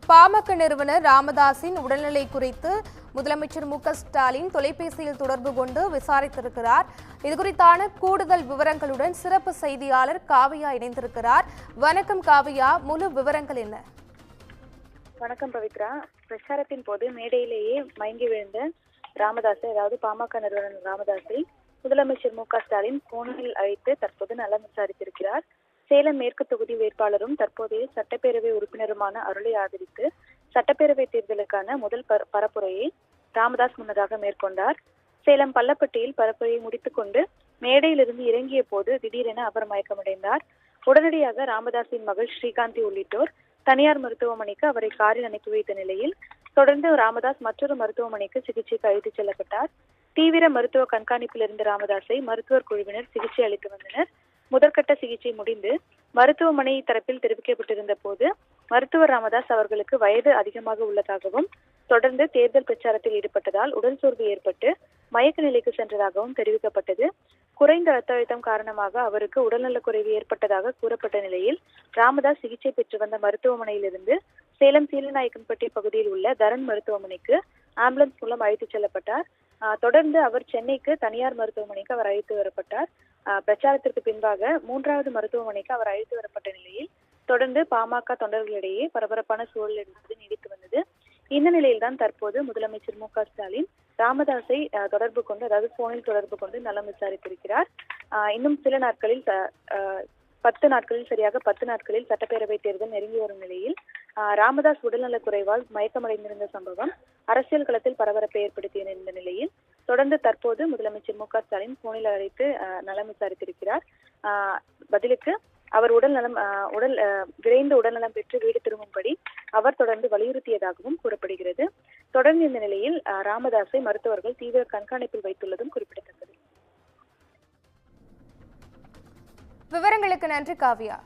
பாமக நிறுவனர் ராமதாஸின் உடல்நிலை குறித்து முதலமைச்சர் மு.க.ஸ்டாலின் தொலைபேசியில் தொடர்பு கொண்டு விசாரித்திருக்கிறார். இதுகுறித்தான கூடுதல் விவரங்களுடன் சிறப்பு செய்தியாளர் காவியா இணைந்திருக்கிறார். வணக்கம் காவியா, முழு விவரங்கள் என்ன? வணக்கம் பவித்ரா. பிரச்சாரத்தின் போது மேடையிலேயே மயங்கி விழுந்த ராமதாஸை, அதாவது பாமக நிறுவனர் ராமதாஸை முதலமைச்சர் மு.க.ஸ்டாலின் போனில் அழைத்து தற்போது நலம் விசாரித்திருக்கிறார். சேலம் மேற்கு தொகுதி வேட்பாளரும் தற்போதைய சட்டப்பேரவை உறுப்பினருமான அருளை ஆதரித்து சட்டப்பேரவை தேர்தலுக்கான முதல் பரப்புரையை ராமதாஸ் முன்னதாக மேற்கொண்டார். சேலம் பள்ளப்பட்டியில் பரப்புரையை முடித்துக் கொண்டு மேடையிலிருந்து இறங்கிய போது திடீரென அவர் மயக்கமடைந்தார். உடனடியாக ராமதாஸின் மகள் ஸ்ரீகாந்தி உள்ளிட்டோர் தனியார் மருத்துவமனைக்கு அவரை காரில் அனுப்பி வைத்த நிலையில் தொடர்ந்து ராமதாஸ் மற்றொரு மருத்துவமனைக்கு சிகிச்சைக்கு அழைத்துச் செல்லப்பட்டார். தீவிர மருத்துவ கண்காணிப்பில் இருந்த ராமதாஸை மருத்துவர் குழுவினர் சிகிச்சை அளித்து வந்தனர். முதற்கட்ட சிகிச்சை முடிந்து மருத்துவமனை தரப்பில் தெரிவிக்கப்பட்டிருந்த போது மருத்துவர் ராமதாஸ் அவர்களுக்கு வயது அதிகமாக உள்ளதாகவும் தொடர்ந்து தேர்தல் பிரச்சாரத்தில் ஈடுபட்டதால் உடல் சோர்வு ஏற்பட்டு மயக்க நிலைக்கு சென்றதாகவும் தெரிவிக்கப்பட்டது. குறைந்த ரத்த அழுத்தம் காரணமாக அவருக்கு உடல்நலக்குறைவு ஏற்பட்டதாக கூறப்பட்ட நிலையில் ராமதாஸ் சிகிச்சை பெற்று வந்த மருத்துவமனையிலிருந்து சேலம் சீலநாயக்கன்பட்டி பகுதியில் உள்ள தரன் மருத்துவமனைக்கு ஆம்புலன்ஸ் மூலம் அழைத்துச் செல்லப்பட்டார். தொடர்ந்து அவர் சென்னைக்கு தனியார் மருத்துவமனைக்கு அவர் அழைத்து வரப்பட்டார். பிரச்சாரத்திற்கு பின்பாக 3வது மருத்துவமனைக்கு அவர் அழைத்து வரப்பட்ட நிலையில் தொடர்ந்து பாமக தொண்டர்களிடையே பரபரப்பான சூழல் என்பது நீடித்து வந்தது. இந்த நிலையில்தான் தற்போது முதலமைச்சர் மு.க.ஸ்டாலின் ராமதாஸை தொடர்பு கொண்டு, அதாவது போனில் தொடர்பு கொண்டு நலம் விசாரித்திருக்கிறார். இன்னும் சில நாட்களில் 10 நாட்களில், சரியாக 10 நாட்களில் சட்டப்பேரவை தேர்தல் நெருங்கி வரும் நிலையில் ராமதாஸ் உடல்நலக் குறைவால் மயக்கமடைந்திருந்த சம்பவம் அரசியல் களத்தில் பரபரப்பை ஏற்படுத்தியிருந்த நிலையில் தொடர்ந்து தற்போது முதலமைச்சர் மு.க.ஸ்டாலின் போனில் அழைத்து நலம் விசாரித்திருக்கிறார். பதிலுக்கு அவர் விரைந்து உடல்நலம் பெற்று வீடு திரும்பும்படி அவர் தொடர்ந்து வலியுறுத்தியதாகவும் கூறப்படுகிறது. தொடர்ந்து இந்த நிலையில் ராமதாஸை மருத்துவர்கள் தீவிர கண்காணிப்பில் வைத்துள்ளதும் குறிப்பிடத்தக்கது. விவரங்களுக்கு நன்றி காவியா.